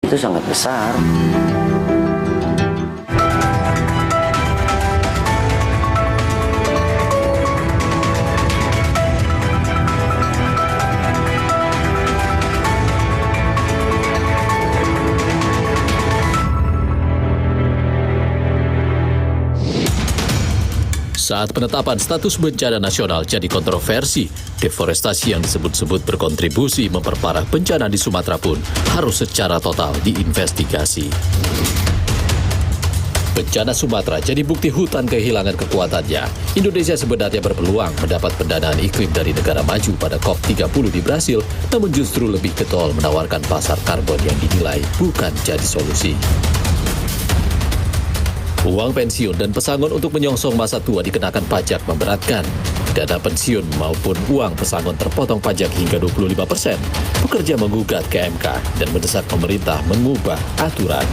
itu sangat besar. Saat penetapan status bencana nasional jadi kontroversi, deforestasi yang disebut-sebut berkontribusi memperparah bencana di Sumatera pun harus secara total diinvestigasi. Bencana Sumatera jadi bukti hutan kehilangan kekuatannya. Indonesia sebenarnya berpeluang mendapat pendanaan iklim dari negara maju pada COP30 di Brasil, namun justru lebih getol menawarkan pasar karbon yang dinilai bukan jadi solusi. Uang pensiun dan pesangon untuk menyongsong masa tua dikenakan pajak memberatkan. Dana pensiun maupun uang pesangon terpotong pajak hingga 25%. Pekerja menggugat ke MK dan mendesak pemerintah mengubah aturan.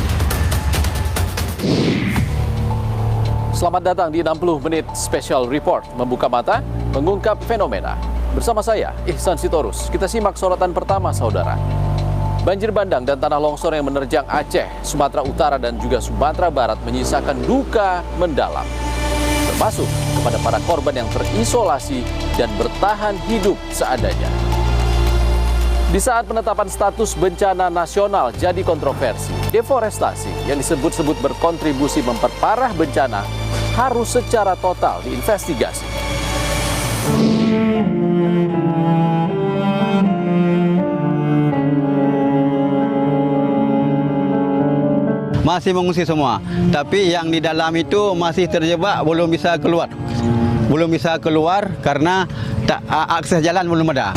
Selamat datang di 60 menit Special Report. Membuka mata, mengungkap fenomena. Bersama saya, Ihsan Sitorus. Kita simak sorotan pertama, saudara. Banjir bandang dan tanah longsor yang menerjang Aceh, Sumatera Utara dan juga Sumatera Barat menyisakan duka mendalam. Termasuk kepada para korban yang terisolasi dan bertahan hidup seadanya. Di saat penetapan status bencana nasional jadi kontroversi, deforestasi yang disebut-sebut berkontribusi memperparah bencana harus secara total diinvestigasi. Masih mengungsi semua, tapi yang di dalam itu masih terjebak, belum bisa keluar. Belum bisa keluar karena akses jalan belum ada.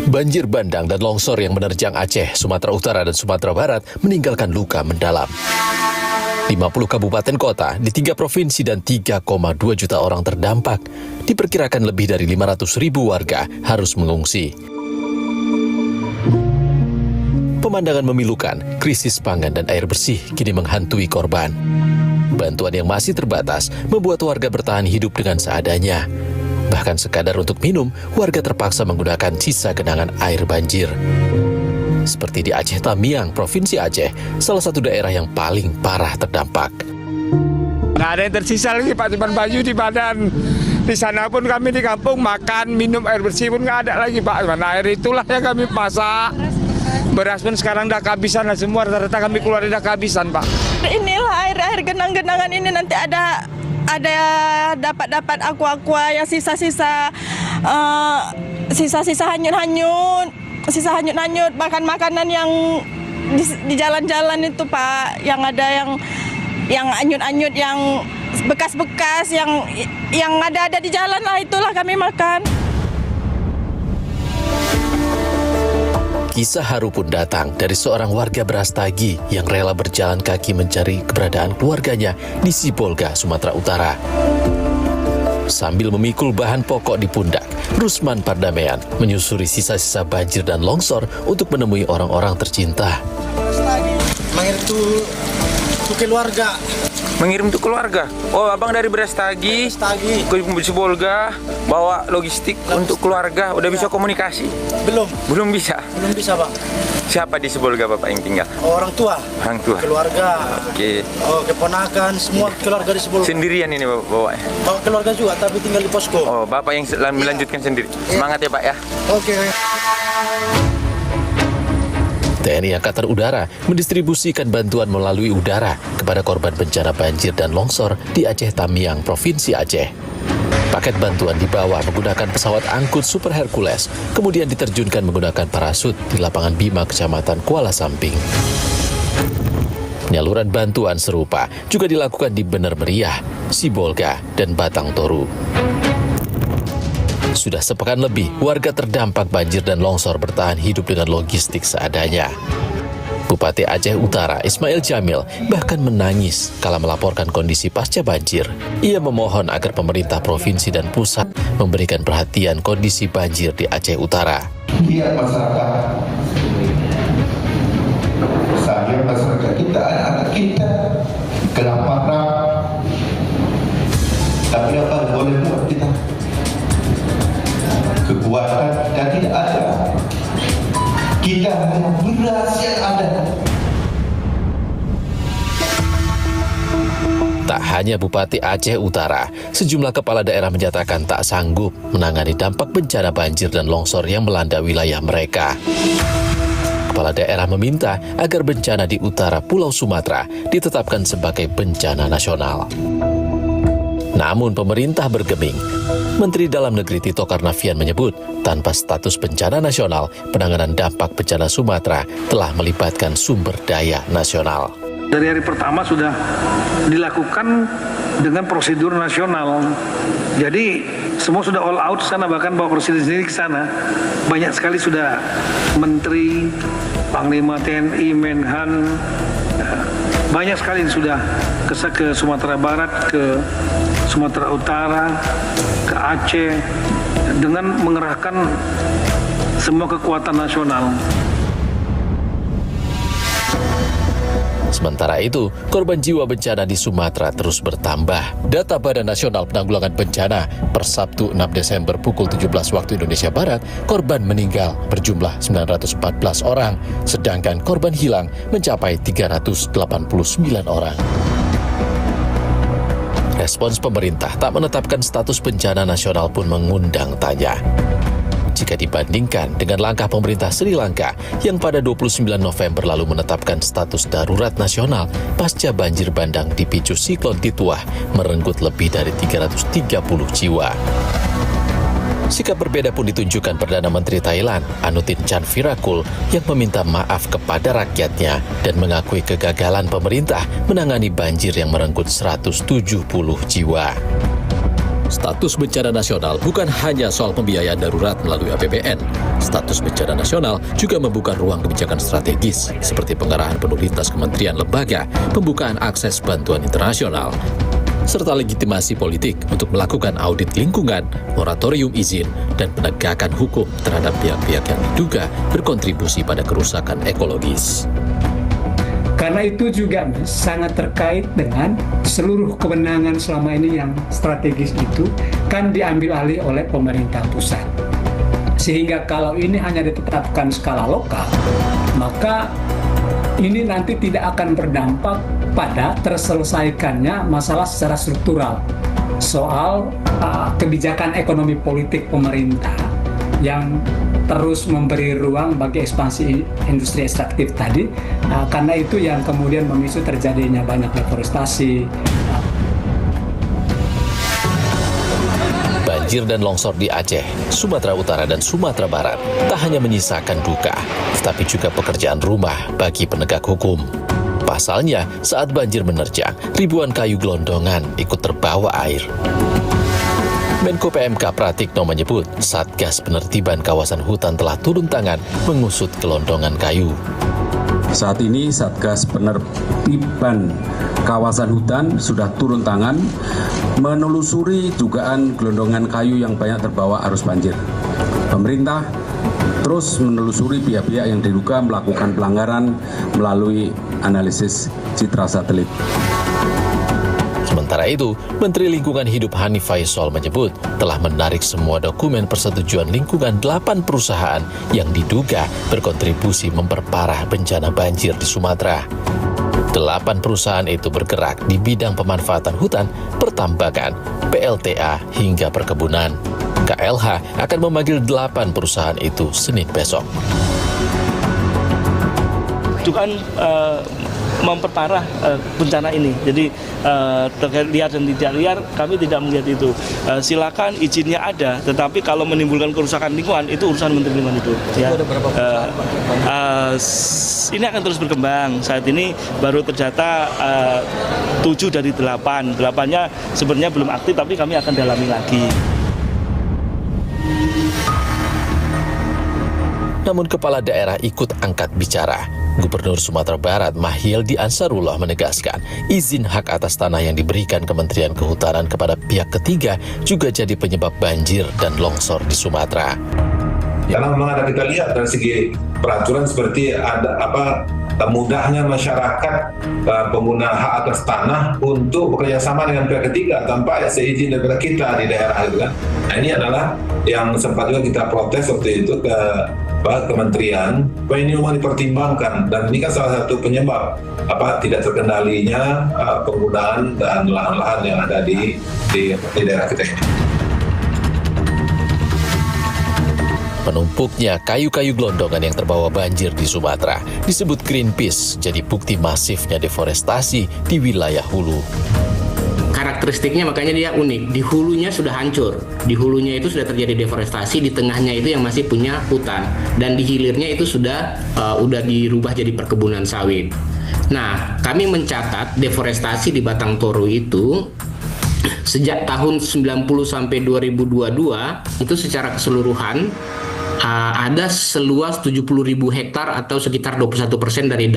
Banjir bandang dan longsor yang menerjang Aceh, Sumatera Utara dan Sumatera Barat meninggalkan luka mendalam. 50 kabupaten kota di 3 provinsi dan 3,2 juta orang terdampak. Diperkirakan lebih dari 500.000 warga harus mengungsi. Pemandangan memilukan, krisis pangan dan air bersih kini menghantui korban. Bantuan yang masih terbatas membuat warga bertahan hidup dengan seadanya. Bahkan sekadar untuk minum, warga terpaksa menggunakan sisa genangan air banjir. Seperti di Aceh Tamiang, Provinsi Aceh, salah satu daerah yang paling parah terdampak. Nggak ada yang tersisa lagi Pak, cuma baju di badan. Di sana pun kami di kampung makan, minum air bersih pun nggak ada lagi Pak. Mana air itulah yang kami masak. Beras pun sekarang udah kehabisan lah semua, rata-rata kami keluar udah kehabisan Pak. Inilah air genang-genangan ini nanti ada dapat aqua yang sisa-sisa hanyut-hanyut. Sisa hanyut-hanyut, bahkan makanan yang di jalan-jalan itu Pak, yang ada yang hanyut-hanyut, yang bekas-bekas, yang ada di jalan lah, itulah kami makan. Kisah haru pun datang dari seorang warga Brastagi yang rela berjalan kaki mencari keberadaan keluarganya di Sibolga, Sumatera Utara. Sambil memikul bahan pokok di pundak, Rusman Pardamaian menyusuri sisa-sisa banjir dan longsor untuk menemui orang-orang tercinta. Mengirim tuh keluarga. Mengirim tuh keluarga? Oh, abang dari Brastagi ke Sibolga, bawa logistik untuk keluarga. Udah bisa komunikasi? Belum bisa? Belum bisa Bang. Siapa di Sibolga Bapak yang tinggal? Orang tua. Orang tua? Keluarga. Oke. Oh, keponakan, semua keluarga di Sibolga. Sendirian ini Bapak? Bawa keluarga juga, tapi tinggal di posko. Oh, Bapak yang melanjutkan sendiri. Semangat ya Pak ya. Oke. TNI Angkatan Udara mendistribusikan bantuan melalui udara kepada korban bencana banjir dan longsor di Aceh Tamiang, Provinsi Aceh. Paket bantuan dibawa menggunakan pesawat angkut Super Hercules, kemudian diterjunkan menggunakan parasut di lapangan Bima, Kecamatan Kuala Samping. Penyaluran bantuan serupa juga dilakukan di Bener Meriah, Sibolga, dan Batang Toru. Sudah sepekan lebih, warga terdampak banjir dan longsor bertahan hidup dengan logistik seadanya. Bupati Aceh Utara, Ismail Jamil, bahkan menangis kala melaporkan kondisi pasca banjir. Ia memohon agar pemerintah provinsi dan pusat memberikan perhatian kondisi banjir di Aceh Utara. Biar masyarakat kita, anak-anak kita kelaparan, tapi apa boleh buat kita? kekuatan kita tidak ada. Kita hanya beras yang ada. Tak hanya Bupati Aceh Utara, sejumlah kepala daerah menyatakan tak sanggup menangani dampak bencana banjir dan longsor yang melanda wilayah mereka. Kepala daerah meminta agar bencana di utara Pulau Sumatera ditetapkan sebagai bencana nasional. Namun pemerintah bergeming. Menteri Dalam Negeri Tito Karnavian menyebut, tanpa status bencana nasional, penanganan dampak bencana Sumatera telah melibatkan sumber daya nasional. Dari hari pertama sudah dilakukan dengan prosedur nasional. Jadi semua sudah all out sana, bahkan bawa presiden sendiri ke sana. Banyak sekali sudah menteri, Panglima TNI, Menhan, banyak sekali yang sudah ke Sumatera Barat, ke Sumatera Utara, ke Aceh, dengan mengerahkan semua kekuatan nasional. Sementara itu, korban jiwa bencana di Sumatera terus bertambah. Data Badan Nasional Penanggulangan Bencana per Sabtu 6 Desember pukul 17 waktu Indonesia Barat, korban meninggal berjumlah 914 orang, sedangkan korban hilang mencapai 389 orang. Respons pemerintah tak menetapkan status bencana nasional pun mengundang tanya. Jika dibandingkan dengan langkah pemerintah Sri Lanka yang pada 29 November lalu menetapkan status darurat nasional pasca banjir bandang dipicu siklon Tituah merenggut lebih dari 330 jiwa. Sikap berbeda pun ditunjukkan Perdana Menteri Thailand, Anutin Chanvirakul, yang meminta maaf kepada rakyatnya dan mengakui kegagalan pemerintah menangani banjir yang merenggut 170 jiwa. Status bencana nasional bukan hanya soal pembiayaan darurat melalui APBN. Status bencana nasional juga membuka ruang kebijakan strategis seperti pengarahan penuh lintas kementerian lembaga, pembukaan akses bantuan internasional, serta legitimasi politik untuk melakukan audit lingkungan, moratorium izin, dan penegakan hukum terhadap pihak-pihak yang diduga berkontribusi pada kerusakan ekologis. Karena itu juga sangat terkait dengan seluruh kewenangan selama ini yang strategis itu kan diambil alih oleh pemerintah pusat. Sehingga kalau ini hanya ditetapkan skala lokal, maka ini nanti tidak akan berdampak pada terselesaikannya masalah secara struktural soal kebijakan ekonomi politik pemerintah yang terus memberi ruang bagi ekspansi industri ekstraktif tadi, karena itu yang kemudian memicu terjadinya banyak deforestasi. Banjir dan longsor di Aceh, Sumatera Utara, dan Sumatera Barat tak hanya menyisakan duka, tetapi juga pekerjaan rumah bagi penegak hukum. Pasalnya, saat banjir menerjang, ribuan kayu gelondongan ikut terbawa air. Menko PMK Pratikno menyebut Satgas Penertiban Kawasan Hutan telah turun tangan mengusut gelondongan kayu. Saat ini Satgas Penertiban Kawasan Hutan sudah turun tangan menelusuri dugaan gelondongan kayu yang banyak terbawa arus banjir. Pemerintah terus menelusuri pihak-pihak yang diduga melakukan pelanggaran melalui analisis citra satelit. Sementara itu, Menteri Lingkungan Hidup Hanif Faisal menyebut telah menarik semua dokumen persetujuan lingkungan 8 perusahaan yang diduga berkontribusi memperparah bencana banjir di Sumatera. 8 perusahaan itu bergerak di bidang pemanfaatan hutan, pertambangan, PLTA, hingga perkebunan. KLH akan memanggil 8 perusahaan itu Senin besok. Itu kan memperparah bencana ini. Jadi terkait liar dan tidak liar, kami tidak melihat itu. Silakan izinnya ada, tetapi kalau menimbulkan kerusakan lingkungan itu urusan Menteri Lingkungan Hidup. Ya. Ini akan terus berkembang. Saat ini baru terdata 7 dari 8. 8-nya sebenarnya belum aktif, tapi kami akan dalami lagi. Namun kepala daerah ikut angkat bicara. Gubernur Sumatera Barat Mahyildi Ansarullah menegaskan izin hak atas tanah yang diberikan Kementerian Kehutanan kepada pihak ketiga juga jadi penyebab banjir dan longsor di Sumatera. Karena memang ada kita lihat dari segi peraturan seperti ada mudahnya masyarakat pengguna hak atas tanah untuk bekerjasama dengan pihak ketiga tanpa seizin daripada kita di daerah itu kan. Nah, ini adalah yang sempat juga kita protes waktu itu ke kementerian, bahwa ini memang dipertimbangkan dan ini kan salah satu penyebab tidak terkendalinya penggunaan dan lahan-lahan yang ada di daerah kita ini. Penumpuknya kayu-kayu gelondongan yang terbawa banjir di Sumatera disebut Greenpeace jadi bukti masifnya deforestasi di wilayah hulu. Karakteristiknya makanya dia unik, di hulunya sudah hancur, di hulunya itu sudah terjadi deforestasi, di tengahnya itu yang masih punya hutan, dan di hilirnya itu sudah dirubah jadi perkebunan sawit. Nah, kami mencatat deforestasi di Batang Toru itu sejak tahun 90 sampai 2022 itu secara keseluruhan ada seluas 70.000 hektar atau sekitar 21% dari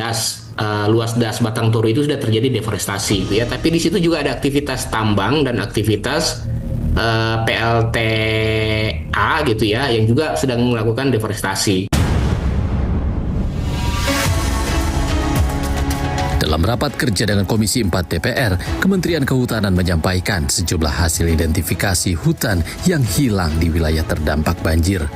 luas das Batang Toru itu sudah terjadi deforestasi ya. Tapi di situ juga ada aktivitas tambang dan aktivitas PLTA gitu ya yang juga sedang melakukan deforestasi. Dalam rapat kerja dengan Komisi 4 DPR, Kementerian Kehutanan menyampaikan sejumlah hasil identifikasi hutan yang hilang di wilayah terdampak banjir.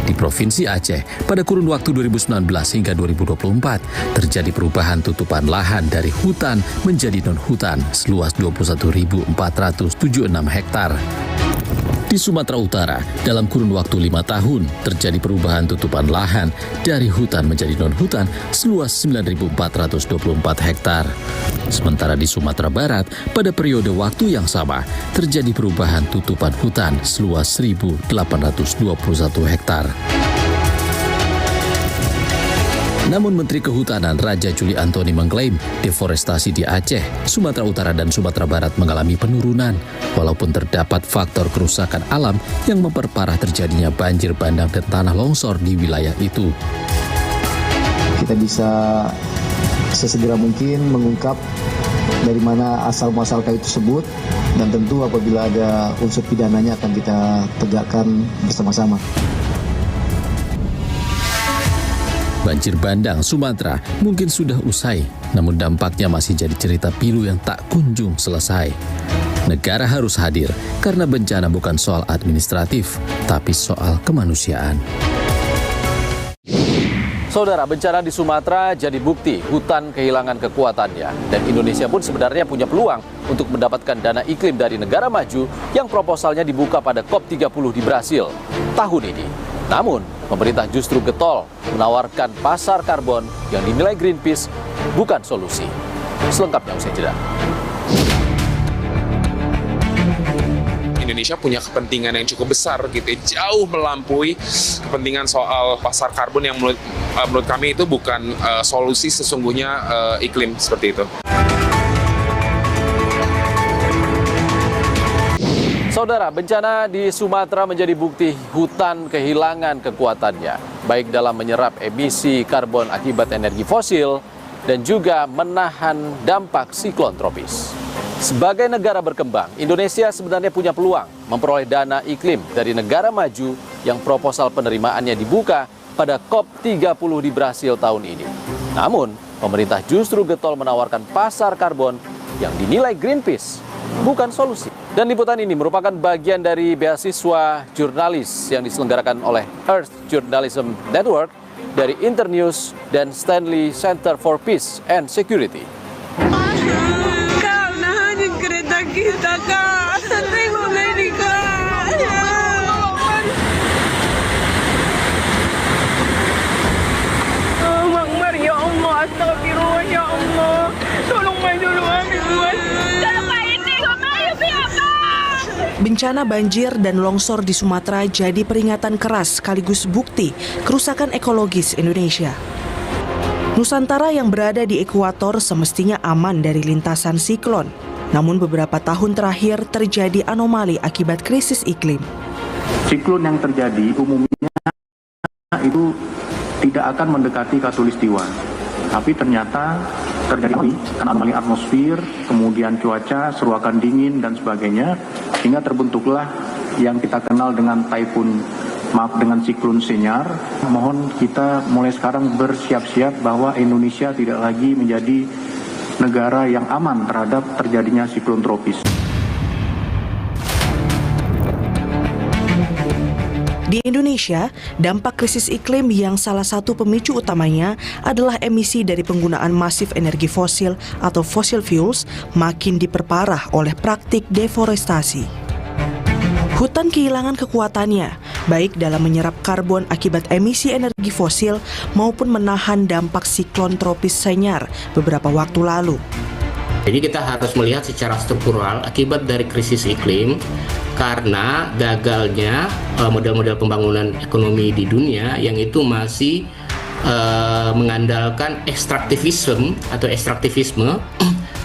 Di Provinsi Aceh, pada kurun waktu 2019 hingga 2024, terjadi perubahan tutupan lahan dari hutan menjadi non-hutan seluas 21.476 hektar. Di Sumatera Utara, dalam kurun waktu 5 tahun, terjadi perubahan tutupan lahan dari hutan menjadi non-hutan seluas 9.424 hektar. Sementara di Sumatera Barat, pada periode waktu yang sama, terjadi perubahan tutupan hutan seluas 1.821 hektar. Namun Menteri Kehutanan Raja Juli Antoni mengklaim deforestasi di Aceh, Sumatera Utara dan Sumatera Barat mengalami penurunan, walaupun terdapat faktor kerusakan alam yang memperparah terjadinya banjir bandang dan tanah longsor di wilayah itu. Kita bisa sesegera mungkin mengungkap dari mana asal muasal kayu tersebut, dan tentu apabila ada unsur pidananya akan kita tegakkan bersama-sama. Banjir bandang Sumatera mungkin sudah usai, namun dampaknya masih jadi cerita pilu yang tak kunjung selesai. Negara harus hadir karena bencana bukan soal administratif, tapi soal kemanusiaan. Saudara, bencana di Sumatera jadi bukti hutan kehilangan kekuatannya. Dan Indonesia pun sebenarnya punya peluang untuk mendapatkan dana iklim dari negara maju yang proposalnya dibuka pada COP30 di Brasil tahun ini. Namun, pemerintah justru getol menawarkan pasar karbon yang dinilai Greenpeace bukan solusi. Selengkapnya usai jeda. Indonesia punya kepentingan yang cukup besar gitu, jauh melampaui kepentingan soal pasar karbon yang menurut kami itu bukan solusi sesungguhnya iklim seperti itu. Saudara, bencana di Sumatera menjadi bukti hutan kehilangan kekuatannya, baik dalam menyerap emisi karbon akibat energi fosil dan juga menahan dampak siklon tropis. Sebagai negara berkembang, Indonesia sebenarnya punya peluang memperoleh dana iklim dari negara maju yang proposal penerimaannya dibuka pada COP30 di Brasil tahun ini. Namun, pemerintah justru getol menawarkan pasar karbon yang dinilai Greenpeace bukan solusi. Dan liputan ini merupakan bagian dari beasiswa jurnalis yang diselenggarakan oleh Earth Journalism Network dari Internews dan Stanley Center for Peace and Security. Kak, nahanin kereta kita, Kak. Tengok ini, Kak. Akbar, ya Allah. Astagfirullah, ya Allah. Tolong maju dulu, ambil buat. Bencana banjir dan longsor di Sumatera jadi peringatan keras sekaligus bukti kerusakan ekologis Indonesia. Nusantara yang berada di ekuator semestinya aman dari lintasan siklon. Namun beberapa tahun terakhir terjadi anomali akibat krisis iklim. Siklon yang terjadi umumnya itu tidak akan mendekati khatulistiwa. Tapi ternyata terjadi anomali atmosfer, kemudian cuaca, seruakan dingin dan sebagainya, sehingga terbentuklah yang kita kenal dengan Taifun dengan siklon Senyar. Mohon kita mulai sekarang bersiap-siap bahwa Indonesia tidak lagi menjadi negara yang aman terhadap terjadinya siklon tropis. Di Indonesia, dampak krisis iklim yang salah satu pemicu utamanya adalah emisi dari penggunaan masif energi fosil atau fossil fuels makin diperparah oleh praktik deforestasi. Hutan kehilangan kekuatannya, baik dalam menyerap karbon akibat emisi energi fosil maupun menahan dampak siklon tropis Senyar beberapa waktu lalu. Jadi kita harus melihat secara struktural akibat dari krisis iklim karena gagalnya model-model pembangunan ekonomi di dunia yang itu masih mengandalkan ekstraktivisme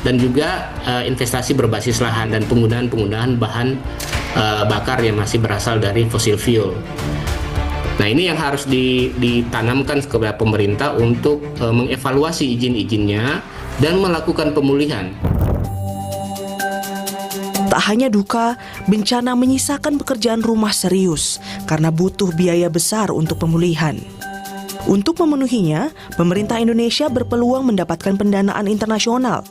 dan juga investasi berbasis lahan dan penggunaan bahan bakar yang masih berasal dari fossil fuel. Nah, ini yang harus ditanamkan kepada pemerintah untuk mengevaluasi izin-izinnya dan melakukan pemulihan. Tak hanya duka, bencana menyisakan pekerjaan rumah serius karena butuh biaya besar untuk pemulihan. Untuk memenuhinya, pemerintah Indonesia berpeluang mendapatkan pendanaan internasional.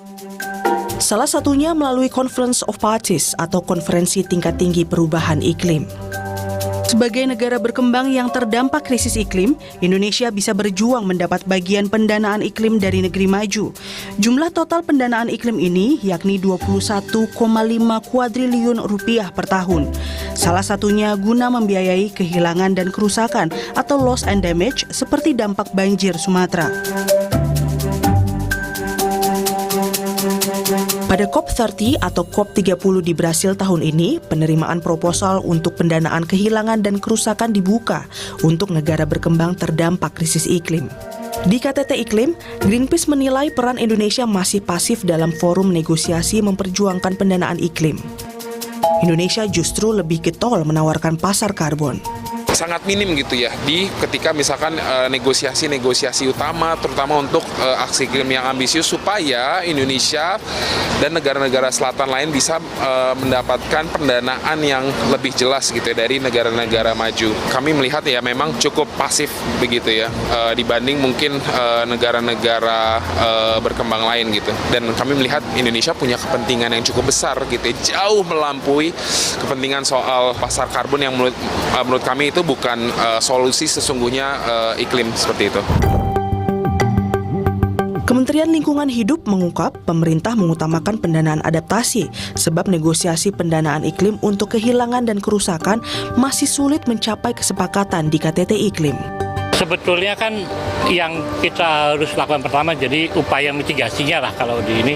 Salah satunya melalui Conference of Parties atau Konferensi Tingkat Tinggi Perubahan Iklim. Sebagai negara berkembang yang terdampak krisis iklim, Indonesia bisa berjuang mendapat bagian pendanaan iklim dari negeri maju. Jumlah total pendanaan iklim ini yakni 21,5 kuadriliun rupiah per tahun. Salah satunya guna membiayai kehilangan dan kerusakan atau loss and damage seperti dampak banjir Sumatera. Pada COP30 atau COP30 di Brasil tahun ini, penerimaan proposal untuk pendanaan kehilangan dan kerusakan dibuka untuk negara berkembang terdampak krisis iklim. Di KTT Iklim, Greenpeace menilai peran Indonesia masih pasif dalam forum negosiasi memperjuangkan pendanaan iklim. Indonesia justru lebih getol menawarkan pasar karbon. Sangat minim gitu ya di ketika misalkan negosiasi-negosiasi utama terutama untuk aksi iklim yang ambisius supaya Indonesia dan negara-negara selatan lain bisa mendapatkan pendanaan yang lebih jelas gitu ya dari negara-negara maju. Kami melihat ya memang cukup pasif begitu ya dibanding mungkin negara-negara berkembang lain gitu. Dan kami melihat Indonesia punya kepentingan yang cukup besar gitu ya, jauh melampaui kepentingan soal pasar karbon yang menurut kami itu bukan solusi sesungguhnya iklim seperti itu. Kementerian Lingkungan Hidup mengungkap pemerintah mengutamakan pendanaan adaptasi sebab negosiasi pendanaan iklim untuk kehilangan dan kerusakan masih sulit mencapai kesepakatan di KTT Iklim. Sebetulnya kan yang kita harus lakukan pertama jadi upaya mitigasinya lah kalau di ini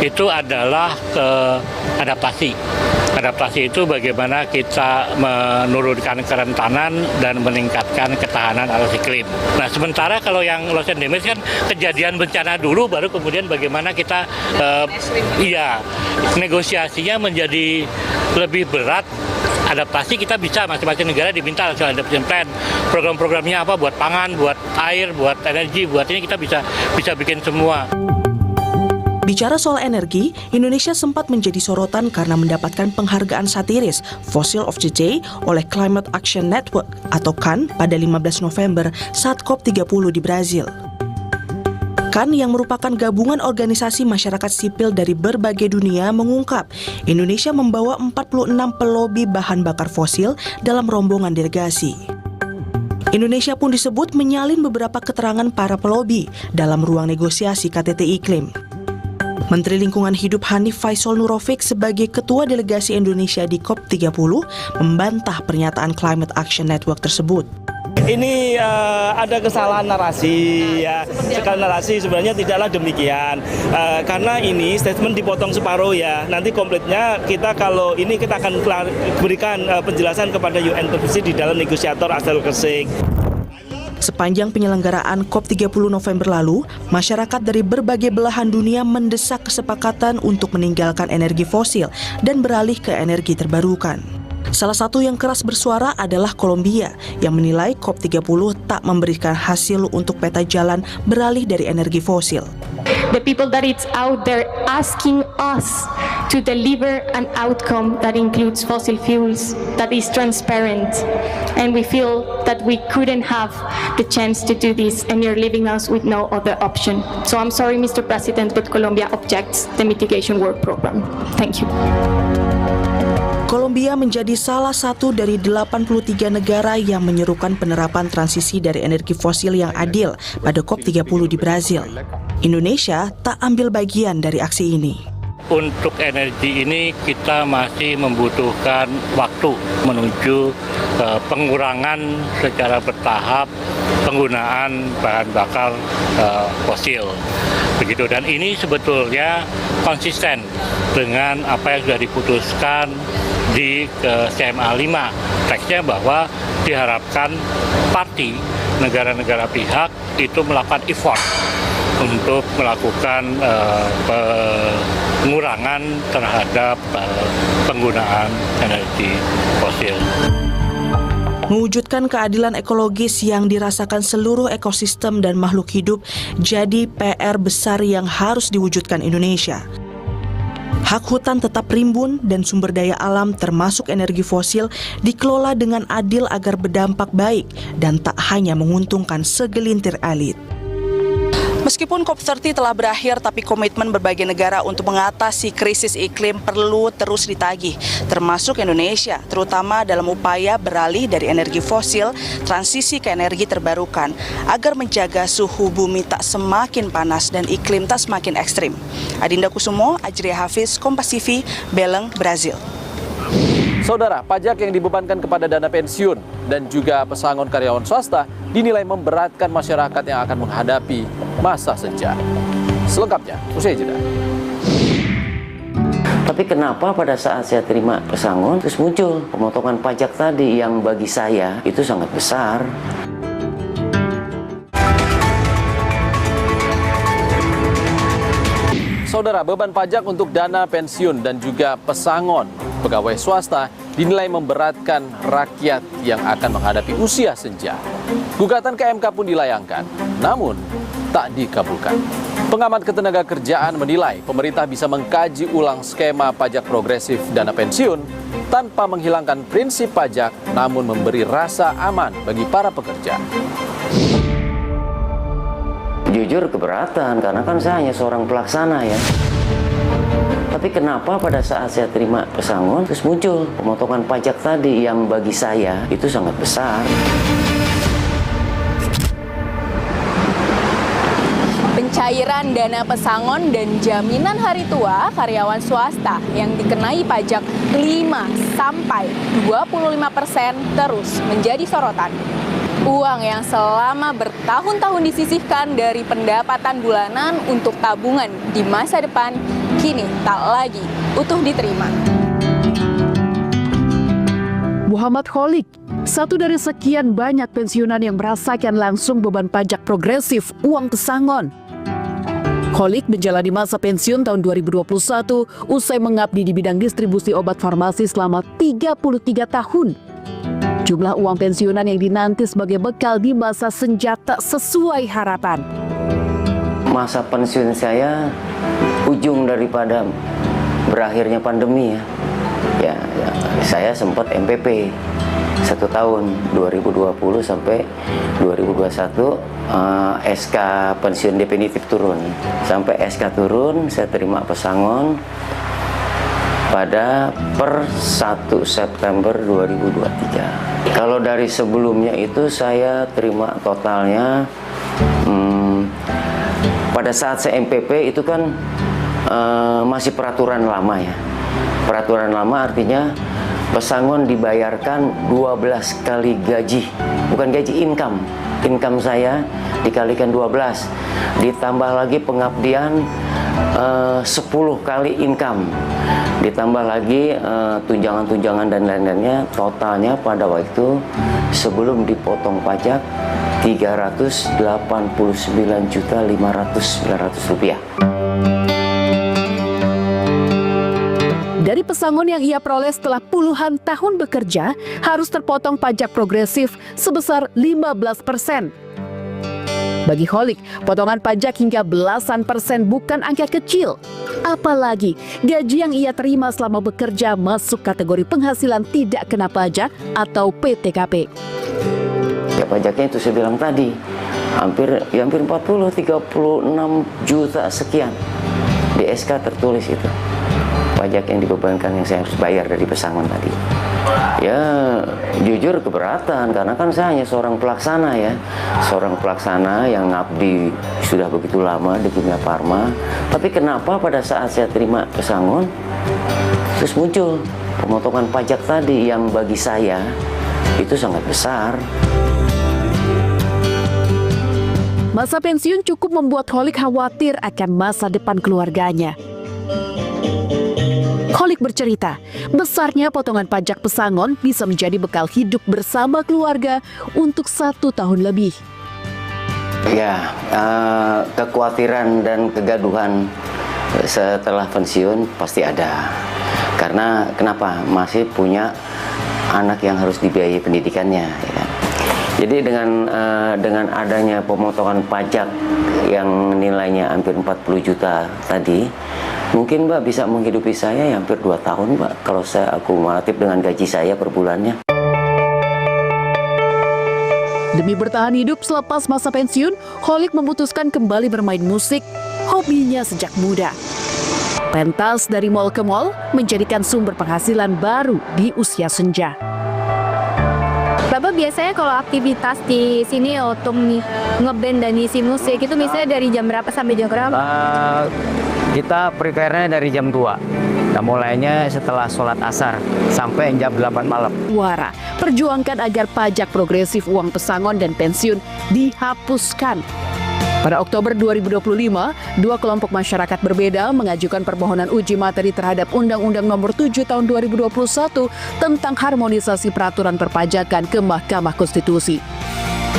itu adalah adaptasi. Adaptasi itu bagaimana kita menurunkan kerentanan dan meningkatkan ketahanan atas iklim. Nah, sementara kalau yang loss and damage kan kejadian bencana dulu, baru kemudian bagaimana kita negosiasinya menjadi lebih berat. Adaptasi kita bisa, masing-masing negara diminta hasil adaptation plan. Program-programnya apa, buat pangan, buat air, buat energi, buat ini kita bisa bikin semua. Bicara soal energi, Indonesia sempat menjadi sorotan karena mendapatkan penghargaan satiris Fossil of the Day oleh Climate Action Network atau CAN pada 15 November saat COP30 di Brazil. CAN yang merupakan gabungan organisasi masyarakat sipil dari berbagai dunia mengungkap Indonesia membawa 46 pelobi bahan bakar fosil dalam rombongan delegasi. Indonesia pun disebut menyalin beberapa keterangan para pelobi dalam ruang negosiasi KTT Iklim. Menteri Lingkungan Hidup Hanif Faisal Nurofik sebagai Ketua Delegasi Indonesia di COP30 membantah pernyataan Climate Action Network tersebut. Ini ada kesalahan narasi ya. Sekali narasi sebenarnya tidaklah demikian. Karena ini statement dipotong separuh ya. Nanti komplitnya kita kalau ini kita akan berikan penjelasan kepada UN PBC di dalam negosiator asal Gresik. Sepanjang penyelenggaraan COP30 November lalu, masyarakat dari berbagai belahan dunia mendesak kesepakatan untuk meninggalkan energi fosil dan beralih ke energi terbarukan. Salah satu yang keras bersuara adalah Kolombia yang menilai COP30 tak memberikan hasil untuk peta jalan beralih dari energi fosil. The people that it's out there asking us to deliver an outcome that includes fossil fuels, that is transparent. And we feel that we couldn't have the chance to do this, and you're leaving us with no other option. So I'm sorry, Mr. President, but Colombia objects the mitigation work program. Thank you. Kolombia menjadi salah satu dari 83 negara yang menyerukan penerapan transisi dari energi fosil yang adil pada COP30 di Brazil. Indonesia tak ambil bagian dari aksi ini. Untuk energi ini kita masih membutuhkan waktu menuju pengurangan secara bertahap penggunaan bahan bakar fosil. Begitu, dan ini sebetulnya konsisten dengan apa yang sudah diputuskan di CMA 5. Teksnya bahwa diharapkan parti negara-negara pihak itu melakukan effort untuk melakukan pengurangan terhadap penggunaan energi fosil. Mewujudkan keadilan ekologis yang dirasakan seluruh ekosistem dan makhluk hidup jadi PR besar yang harus diwujudkan Indonesia. Hak hutan tetap rimbun dan sumber daya alam termasuk energi fosil dikelola dengan adil agar berdampak baik dan tak hanya menguntungkan segelintir elit. Meskipun COP30 telah berakhir, tapi komitmen berbagai negara untuk mengatasi krisis iklim perlu terus ditagih, termasuk Indonesia, terutama dalam upaya beralih dari energi fosil, transisi ke energi terbarukan, agar menjaga suhu bumi tak semakin panas dan iklim tak semakin ekstrim. Adinda Kusumo, Ajriya Hafiz, Kompas TV, Belém, Brazil. Saudara, pajak yang dibebankan kepada dana pensiun dan juga pesangon karyawan swasta dinilai memberatkan masyarakat yang akan menghadapi masa senja. Selengkapnya, usai jeda. Tapi kenapa pada saat saya terima pesangon, terus muncul pemotongan pajak tadi yang bagi saya itu sangat besar. Saudara, beban pajak untuk dana pensiun dan juga pesangon pegawai swasta dinilai memberatkan rakyat yang akan menghadapi usia senja. Gugatan ke MK pun dilayangkan, namun tak dikabulkan. Pengamat ketenaga kerjaan menilai pemerintah bisa mengkaji ulang skema pajak progresif dana pensiun tanpa menghilangkan prinsip pajak, namun memberi rasa aman bagi para pekerja. Jujur keberatan, karena kan saya hanya seorang pelaksana ya. Tapi kenapa pada saat saya terima pesangon, terus muncul pemotongan pajak tadi yang bagi saya itu sangat besar. Pencairan dana pesangon dan jaminan hari tua karyawan swasta yang dikenai pajak 5-25% terus menjadi sorotan. Uang yang selama bertahun-tahun disisihkan dari pendapatan bulanan untuk tabungan di masa depan kini tak lagi utuh diterima. Muhammad Kholik, satu dari sekian banyak pensiunan yang merasakan langsung beban pajak progresif uang pesangon. Kholik menjalani masa pensiun tahun 2021 usai mengabdi di bidang distribusi obat farmasi selama 33 tahun. Jumlah uang pensiunan yang dinanti sebagai bekal di masa senja tak sesuai harapan. Masa pensiun saya ujung daripada berakhirnya pandemi ya. Saya sempat MPP 1 tahun 2020 sampai 2021 SK pensiun definitif turun. Sampai SK turun saya terima pesangon pada per 1 September 2023. Kalau dari sebelumnya itu saya terima totalnya pada saat saya MPP itu kan masih peraturan lama ya. Peraturan lama artinya pesangon dibayarkan 12 kali gaji, bukan gaji income. Income saya dikalikan 12, ditambah lagi pengabdian 10 kali income, ditambah lagi tunjangan-tunjangan dan lain-lainnya. Totalnya pada waktu sebelum dipotong pajak 389.500.900 rupiah. Dari pesangon yang ia peroleh setelah puluhan tahun bekerja harus terpotong pajak progresif sebesar 15%. Bagi Kholik, potongan pajak hingga belasan persen bukan angka kecil. Apalagi gaji yang ia terima selama bekerja masuk kategori penghasilan tidak kena pajak atau PTKP. Ya pajaknya itu saya bilang tadi, hampir 36 juta sekian. Di SK tertulis itu. Pajak yang dibebankan yang saya harus bayar dari pesangon tadi. Ya jujur keberatan karena kan saya hanya seorang pelaksana ya. Seorang pelaksana yang ngabdi sudah begitu lama di Kimia Farma. Tapi kenapa pada saat saya terima pesangon terus muncul pemotongan pajak tadi yang bagi saya itu sangat besar. Masa pensiun cukup membuat Kholik khawatir akan masa depan keluarganya. Kholik bercerita, besarnya potongan pajak pesangon bisa menjadi bekal hidup bersama keluarga untuk 1 tahun lebih. Ya, kekhawatiran dan kegaduhan setelah pensiun pasti ada. Karena kenapa? Masih punya anak yang harus dibiayai pendidikannya. Ya kan? Jadi dengan adanya pemotongan pajak yang nilainya hampir 40 juta tadi, mungkin Mbak bisa menghidupi saya hampir 2 tahun Mbak kalau saya akumulatif dengan gaji saya per bulannya. Demi bertahan hidup selepas masa pensiun, Kholik memutuskan kembali bermain musik, hobinya sejak muda. Pentas dari mall ke mall menjadikan sumber penghasilan baru di usia senja. Bapak biasanya kalau aktivitas di sini untuk ngeband dan isi musik itu misalnya dari jam berapa sampai jam berapa? Kita prepare-nya dari jam 2. Nah, mulainya setelah sholat asar sampai jam 8 malam. Wara perjuangkan agar pajak progresif uang pesangon dan pensiun dihapuskan. Pada Oktober 2025, 2 kelompok masyarakat berbeda mengajukan permohonan uji materi terhadap Undang-Undang Nomor 7 Tahun 2021 tentang harmonisasi peraturan perpajakan ke Mahkamah Konstitusi.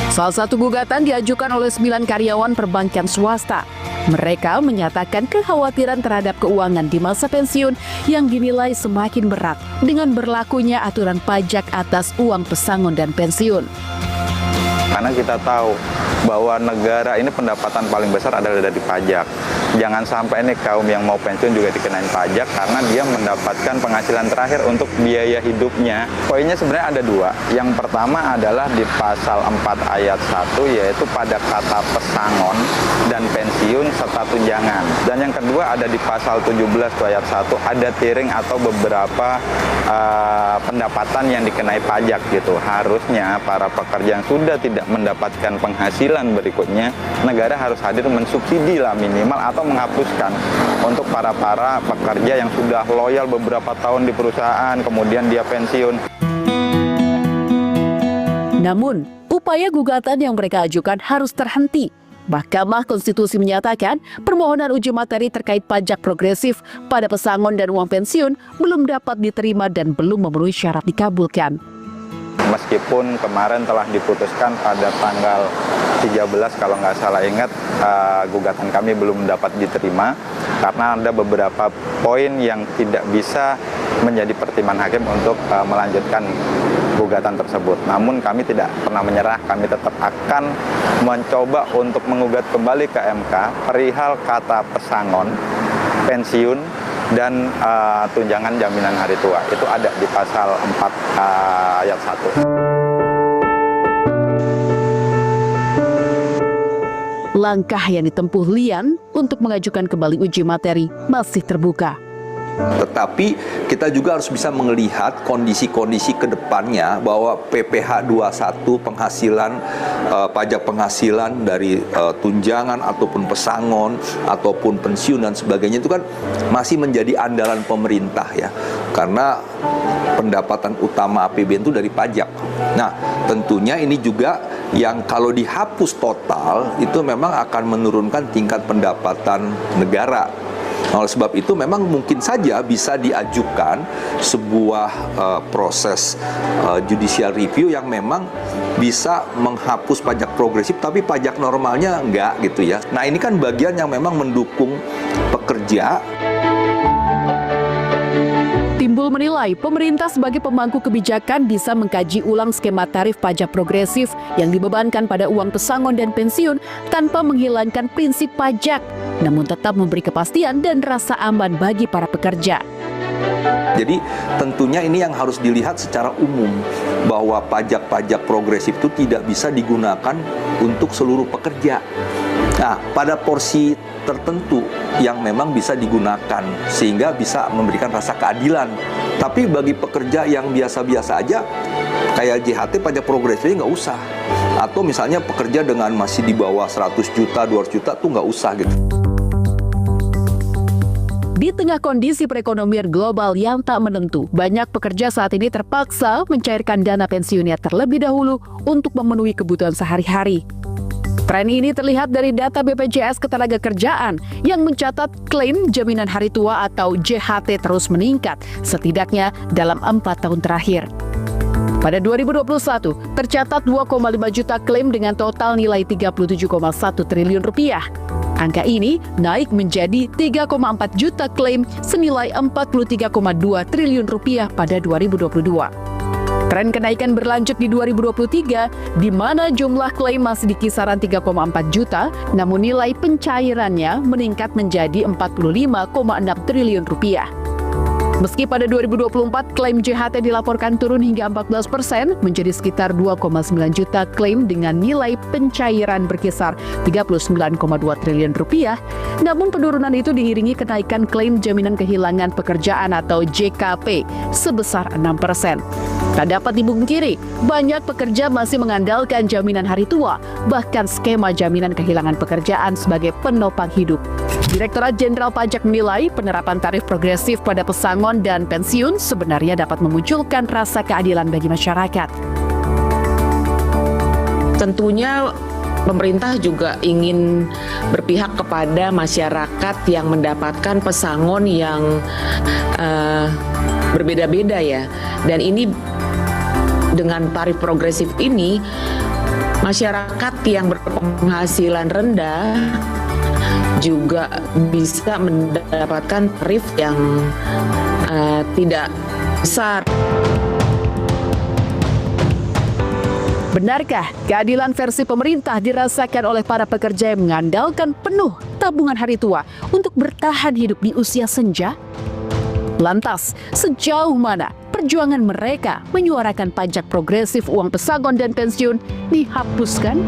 Salah satu gugatan diajukan oleh 9 karyawan perbankan swasta. Mereka menyatakan kekhawatiran terhadap keuangan di masa pensiun yang dinilai semakin berat dengan berlakunya aturan pajak atas uang pesangon dan pensiun. Karena kita tahu bahwa negara ini pendapatan paling besar adalah dari pajak. Jangan sampai nih kaum yang mau pensiun juga dikenain pajak karena dia mendapatkan penghasilan terakhir untuk biaya hidupnya. Poinnya sebenarnya ada 2. Yang pertama adalah di pasal 4 ayat 1 yaitu pada kata pesangon dan pensiun serta tunjangan. Dan yang kedua ada di pasal 17 ayat 1 ada tiring atau beberapa pendapatan yang dikenai pajak gitu. Harusnya para pekerja yang sudah tidak mendapatkan penghasilan berikutnya, negara harus hadir mensubsidi lah minimal atau menghapuskan untuk para pekerja yang sudah loyal beberapa tahun di perusahaan kemudian dia pensiun. Namun, upaya gugatan yang mereka ajukan harus terhenti. Mahkamah Konstitusi menyatakan permohonan uji materi terkait pajak progresif pada pesangon dan uang pensiun belum dapat diterima dan belum memenuhi syarat dikabulkan. Meskipun kemarin telah diputuskan pada tanggal 13 kalau nggak salah ingat, gugatan kami belum dapat diterima karena ada beberapa poin yang tidak bisa menjadi pertimbangan hakim untuk melanjutkan gugatan tersebut. Namun kami tidak pernah menyerah, kami tetap akan mencoba untuk menggugat kembali ke MK perihal kata pesangon, pensiun, dan tunjangan jaminan hari tua. Itu ada di pasal 4 ayat 1. Langkah yang ditempuh Lian untuk mengajukan kembali uji materi masih terbuka. Tetapi kita juga harus bisa melihat kondisi-kondisi ke depannya bahwa PPh 21 penghasilan, pajak penghasilan dari tunjangan ataupun pesangon ataupun pensiun dan sebagainya itu kan masih menjadi andalan pemerintah ya. Karena pendapatan utama APBN itu dari pajak. Nah, tentunya ini juga yang kalau dihapus total itu memang akan menurunkan tingkat pendapatan negara. Oleh sebab itu memang mungkin saja bisa diajukan sebuah proses judicial review yang memang bisa menghapus pajak progresif tapi pajak normalnya enggak gitu ya. Nah, ini kan bagian yang memang mendukung pekerja. Tim Timbul menilai pemerintah sebagai pemangku kebijakan bisa mengkaji ulang skema tarif pajak progresif yang dibebankan pada uang pesangon dan pensiun tanpa menghilangkan prinsip pajak, namun tetap memberi kepastian dan rasa aman bagi para pekerja. Jadi tentunya ini yang harus dilihat secara umum, bahwa pajak-pajak progresif itu tidak bisa digunakan untuk seluruh pekerja. Nah, pada porsi tertentu yang memang bisa digunakan sehingga bisa memberikan rasa keadilan. Tapi bagi pekerja yang biasa-biasa aja, kayak JHT pajak progresifnya nggak usah. Atau misalnya pekerja dengan masih di bawah 100 juta, 200 juta tuh nggak usah gitu. Di tengah kondisi perekonomian global yang tak menentu, banyak pekerja saat ini terpaksa mencairkan dana pensiunnya terlebih dahulu untuk memenuhi kebutuhan sehari-hari. Tren ini terlihat dari data BPJS Ketenagakerjaan yang mencatat klaim jaminan hari tua atau JHT terus meningkat, setidaknya dalam 4 tahun terakhir. Pada 2021, tercatat 2,5 juta klaim dengan total nilai 37,1 triliun rupiah. Angka ini naik menjadi 3,4 juta klaim senilai 43,2 triliun rupiah pada 2022. Tren kenaikan berlanjut di 2023, di mana jumlah klaim masih di kisaran 3,4 juta, namun nilai pencairannya meningkat menjadi 45,6 triliun rupiah. Meski pada 2024 klaim JHT dilaporkan turun hingga 14% menjadi sekitar 2,9 juta klaim dengan nilai pencairan berkisar 39,2 triliun rupiah, namun penurunan itu diiringi kenaikan klaim jaminan kehilangan pekerjaan atau JKP sebesar 6%. Tak dapat dipungkiri, banyak pekerja masih mengandalkan jaminan hari tua, bahkan skema jaminan kehilangan pekerjaan sebagai penopang hidup. Direktorat Jenderal Pajak menilai penerapan tarif progresif pada pesangon dan pensiun sebenarnya dapat memunculkan rasa keadilan bagi masyarakat. Tentunya pemerintah juga ingin berpihak kepada masyarakat yang mendapatkan pesangon yang berbeda-beda ya. Dan ini dengan tarif progresif ini, masyarakat yang berpenghasilan rendah juga bisa mendapatkan tarif yang tidak besar. Benarkah keadilan versi pemerintah dirasakan oleh para pekerja yang mengandalkan penuh tabungan hari tua untuk bertahan hidup di usia senja? Lantas, sejauh mana perjuangan mereka menyuarakan pajak progresif uang pesangon dan pensiun dihapuskan?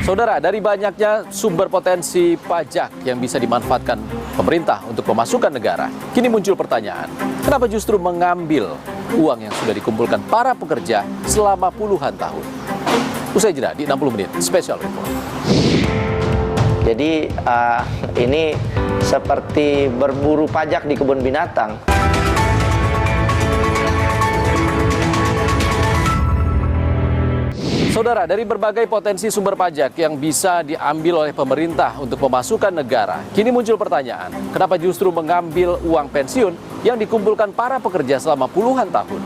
Saudara, dari banyaknya sumber potensi pajak yang bisa dimanfaatkan pemerintah untuk pemasukan negara, kini muncul pertanyaan, kenapa justru mengambil uang yang sudah dikumpulkan para pekerja selama puluhan tahun? Usai jeda di 60 menit Special Report. Jadi ini seperti berburu pajak di kebun binatang. Saudara, dari berbagai potensi sumber pajak yang bisa diambil oleh pemerintah untuk pemasukan negara, kini muncul pertanyaan, kenapa justru mengambil uang pensiun yang dikumpulkan para pekerja selama puluhan tahun?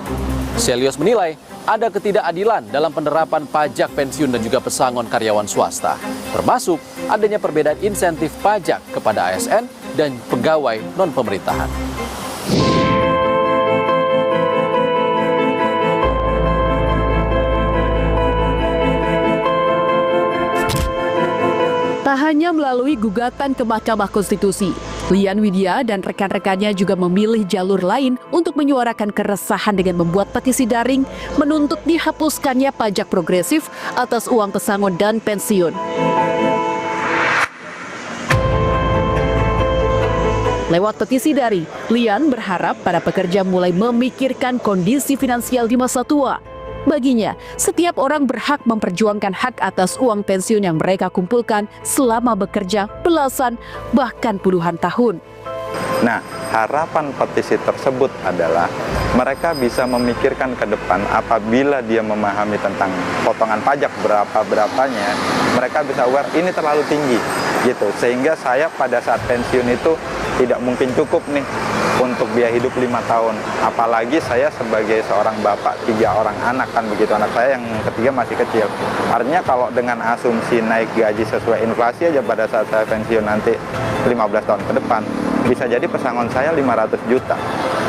Selios menilai ada ketidakadilan dalam penerapan pajak pensiun dan juga pesangon karyawan swasta, termasuk adanya perbedaan insentif pajak kepada ASN dan pegawai non-pemerintahan. Tak hanya melalui gugatan ke Mahkamah Konstitusi, Lian Widya dan rekan-rekannya juga memilih jalur lain untuk menyuarakan keresahan dengan membuat petisi daring menuntut dihapuskannya pajak progresif atas uang pesangon dan pensiun. Lewat petisi daring, Lian berharap para pekerja mulai memikirkan kondisi finansial di masa tua. Baginya, setiap orang berhak memperjuangkan hak atas uang pensiun yang mereka kumpulkan selama bekerja belasan bahkan puluhan tahun. Nah, harapan petisi tersebut adalah mereka bisa memikirkan ke depan apabila dia memahami tentang potongan pajak berapa-berapanya, mereka bisa aware ini terlalu tinggi gitu. Sehingga saya pada saat pensiun itu tidak mungkin cukup nih untuk biaya hidup 5 tahun. Apalagi saya sebagai seorang bapak 3 orang anak kan begitu, anak saya yang ketiga masih kecil. Artinya kalau dengan asumsi naik gaji sesuai inflasi aja pada saat saya pensiun nanti 15 tahun ke depan, bisa jadi pesangon saya 500 juta.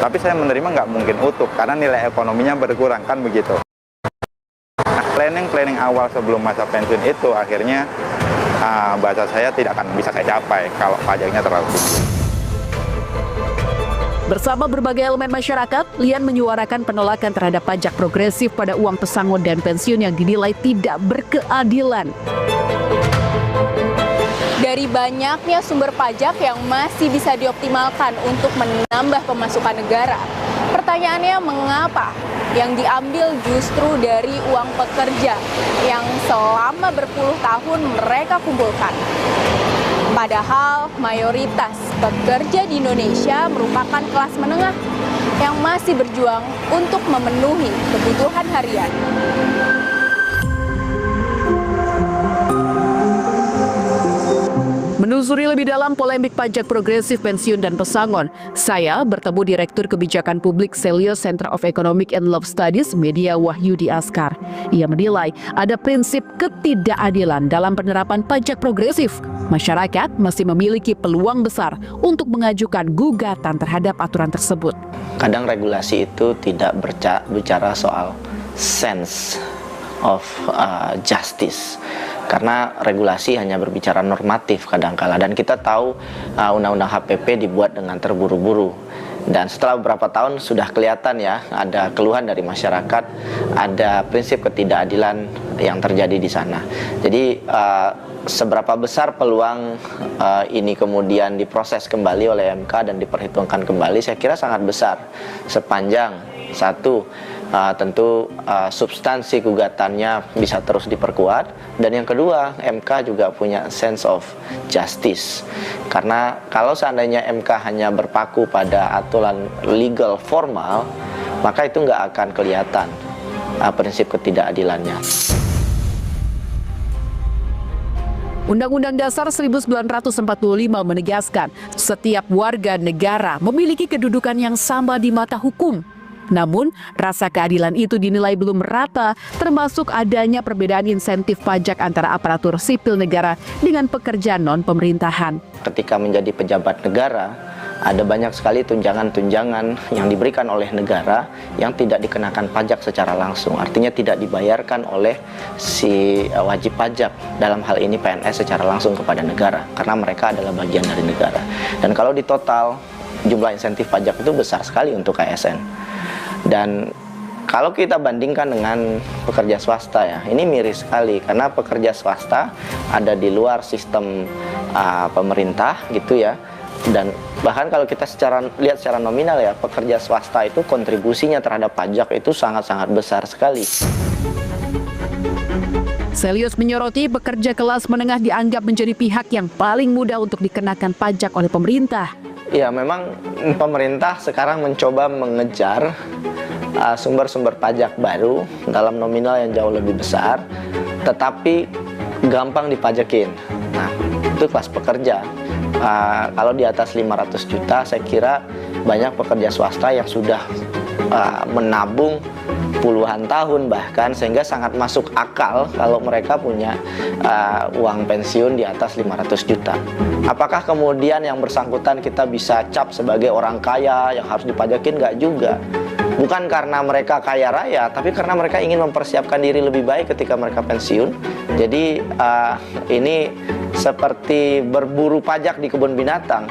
Tapi saya menerima nggak mungkin utuh karena nilai ekonominya berkurang kan begitu. Nah, planning awal sebelum masa pensiun itu akhirnya bahasa saya tidak akan bisa saya capai kalau pajaknya terlalu tinggi. Bersama berbagai elemen masyarakat, Lian menyuarakan penolakan terhadap pajak progresif pada uang pesangon dan pensiun yang dinilai tidak berkeadilan. Dari banyaknya sumber pajak yang masih bisa dioptimalkan untuk menambah pemasukan negara, pertanyaannya mengapa yang diambil justru dari uang pekerja yang selama berpuluh tahun mereka kumpulkan. Padahal mayoritas pekerja di Indonesia merupakan kelas menengah yang masih berjuang untuk memenuhi kebutuhan harian. Menelusuri lebih dalam polemik pajak progresif pensiun dan pesangon, saya bertemu Direktur Kebijakan Publik Celios Center of Economic and Law Studies Media Wahyudi Askar. Ia menilai ada prinsip ketidakadilan dalam penerapan pajak progresif. Masyarakat masih memiliki peluang besar untuk mengajukan gugatan terhadap aturan tersebut. Kadang regulasi itu tidak bicara soal sense of justice. Karena regulasi hanya berbicara normatif kadangkala, dan kita tahu undang-undang HPP dibuat dengan terburu-buru, dan setelah beberapa tahun sudah kelihatan ya ada keluhan dari masyarakat, ada prinsip ketidakadilan yang terjadi di sana. Jadi seberapa besar peluang ini kemudian diproses kembali oleh MK dan diperhitungkan kembali, saya kira sangat besar, sepanjang satu, tentu substansi gugatannya bisa terus diperkuat, dan yang kedua MK juga punya sense of justice, karena kalau seandainya MK hanya berpaku pada aturan legal formal, maka itu nggak akan kelihatan prinsip ketidakadilannya. Undang-Undang Dasar 1945 menegaskan setiap warga negara memiliki kedudukan yang sama di mata hukum. Namun, rasa keadilan itu dinilai belum merata, termasuk adanya perbedaan insentif pajak antara aparatur sipil negara dengan pekerja non-pemerintahan. Ketika menjadi pejabat negara, ada banyak sekali tunjangan-tunjangan yang diberikan oleh negara yang tidak dikenakan pajak secara langsung. Artinya tidak dibayarkan oleh si wajib pajak, dalam hal ini PNS, secara langsung kepada negara, karena mereka adalah bagian dari negara. Dan kalau di total, jumlah insentif pajak itu besar sekali untuk ASN. Dan kalau kita bandingkan dengan pekerja swasta ya, ini miris sekali, karena pekerja swasta ada di luar sistem pemerintah gitu ya. Dan bahkan kalau kita lihat secara nominal ya, pekerja swasta itu kontribusinya terhadap pajak itu sangat-sangat besar sekali. Celios menyoroti pekerja kelas menengah dianggap menjadi pihak yang paling mudah untuk dikenakan pajak oleh pemerintah. Ya, memang pemerintah sekarang mencoba mengejar sumber-sumber pajak baru dalam nominal yang jauh lebih besar, tetapi gampang dipajakin. Nah, itu kelas pekerja. Kalau di atas 500 juta, saya kira banyak pekerja swasta yang sudah menabung puluhan tahun bahkan, sehingga sangat masuk akal kalau mereka punya uang pensiun di atas 500 juta. Apakah kemudian yang bersangkutan kita bisa cap sebagai orang kaya yang harus dipajakin? Nggak juga. Bukan karena mereka kaya raya, tapi karena mereka ingin mempersiapkan diri lebih baik ketika mereka pensiun. Jadi ini seperti berburu pajak di kebun binatang,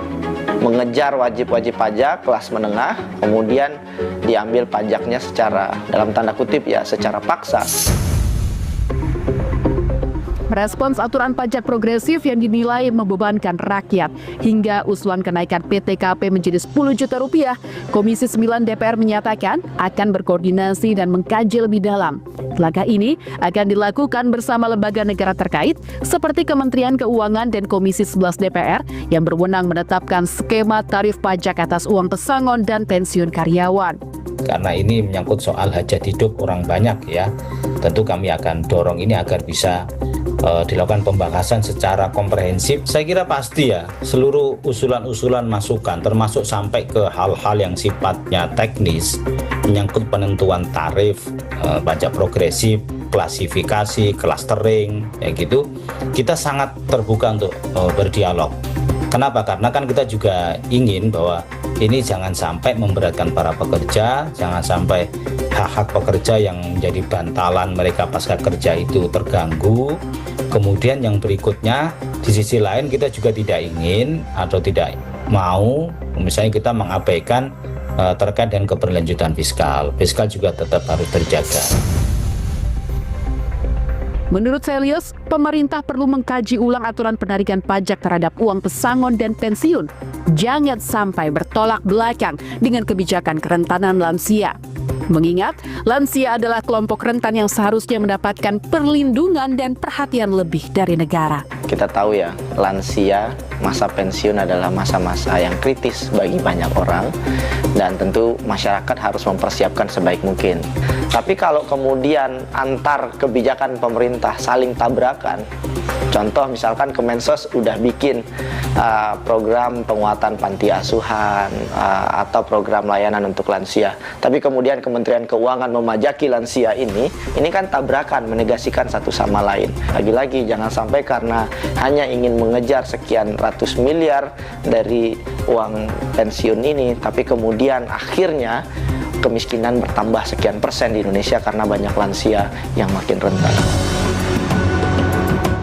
mengejar wajib-wajib pajak kelas menengah, kemudian diambil pajaknya secara, dalam tanda kutip ya, secara paksa. Merespons aturan pajak progresif yang dinilai membebankan rakyat hingga usulan kenaikan PTKP menjadi 10 juta rupiah, Komisi 9 DPR menyatakan akan berkoordinasi dan mengkaji lebih dalam. Langkah ini akan dilakukan bersama lembaga negara terkait seperti Kementerian Keuangan dan Komisi 11 DPR yang berwenang menetapkan skema tarif pajak atas uang pesangon dan pensiun karyawan. Karena ini menyangkut soal hajat hidup orang banyak ya, tentu kami akan dorong ini agar bisa dilakukan pembahasan secara komprehensif. Saya kira pasti ya seluruh usulan-usulan masukan termasuk sampai ke hal-hal yang sifatnya teknis menyangkut penentuan tarif pajak progresif, klasifikasi, clustering, ya gitu. Kita sangat terbuka untuk berdialog. Kenapa? Karena kan kita juga ingin bahwa ini jangan sampai memberatkan para pekerja, jangan sampai hak-hak pekerja yang menjadi bantalan mereka pasca kerja itu terganggu. Kemudian yang berikutnya, di sisi lain kita juga tidak ingin atau tidak mau, misalnya kita mengabaikan terkait dengan keberlanjutan fiskal. Fiskal juga tetap harus terjaga. Menurut Selyus, pemerintah perlu mengkaji ulang aturan penarikan pajak terhadap uang pesangon dan pensiun. Jangan sampai bertolak belakang dengan kebijakan kerentanan lansia. Mengingat, lansia adalah kelompok rentan yang seharusnya mendapatkan perlindungan dan perhatian lebih dari negara. Kita tahu ya, lansia, masa pensiun adalah masa-masa yang kritis bagi banyak orang dan tentu masyarakat harus mempersiapkan sebaik mungkin. Tapi kalau kemudian antar kebijakan pemerintah saling tabrakan, contoh misalkan Kemensos udah bikin program penguatan panti asuhan atau program layanan untuk lansia, tapi kemudian Kementerian Keuangan memajaki lansia ini kan tabrakan, menegasikan satu sama lain. Lagi-lagi jangan sampai karena hanya ingin mengejar sekian ratus miliar dari uang pensiun ini, tapi kemudian akhirnya kemiskinan bertambah sekian persen di Indonesia karena banyak lansia yang makin rentan.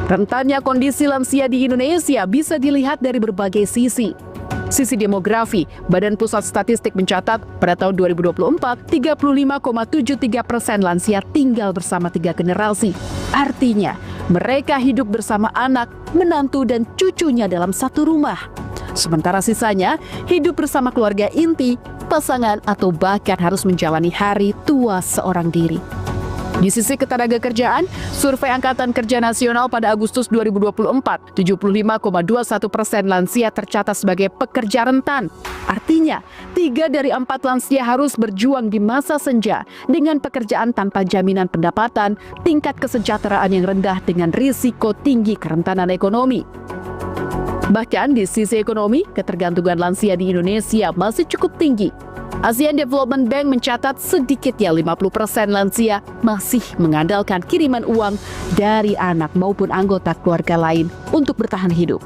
Rentannya kondisi lansia di Indonesia bisa dilihat dari berbagai sisi. Sisi demografi, Badan Pusat Statistik mencatat pada tahun 2024, 35,73% lansia tinggal bersama 3 generasi. Artinya, mereka hidup bersama anak, menantu, dan cucunya dalam satu rumah. Sementara sisanya hidup bersama keluarga inti, pasangan, atau bahkan harus menjalani hari tua seorang diri. Di sisi ketenagakerjaan, survei Angkatan Kerja Nasional pada Agustus 2024, 75,21% lansia tercatat sebagai pekerja rentan. Artinya, 3 dari 4 lansia harus berjuang di masa senja dengan pekerjaan tanpa jaminan pendapatan, tingkat kesejahteraan yang rendah dengan risiko tinggi kerentanan ekonomi. Bahkan di sisi ekonomi, ketergantungan lansia di Indonesia masih cukup tinggi. Asian Development Bank mencatat sedikitnya 50% lansia masih mengandalkan kiriman uang dari anak maupun anggota keluarga lain untuk bertahan hidup.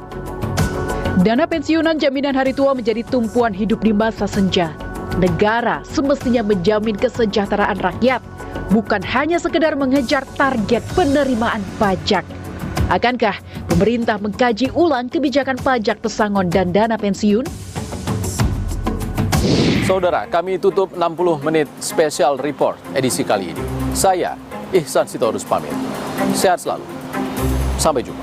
Dana pensiunan jaminan hari tua menjadi tumpuan hidup di masa senja. Negara semestinya menjamin kesejahteraan rakyat, bukan hanya sekedar mengejar target penerimaan pajak. Akankah pemerintah mengkaji ulang kebijakan pajak pesangon dan dana pensiun? Saudara, kami tutup 60 menit special report edisi kali ini. Saya, Ihsan Sitorus pamit. Sehat selalu. Sampai jumpa.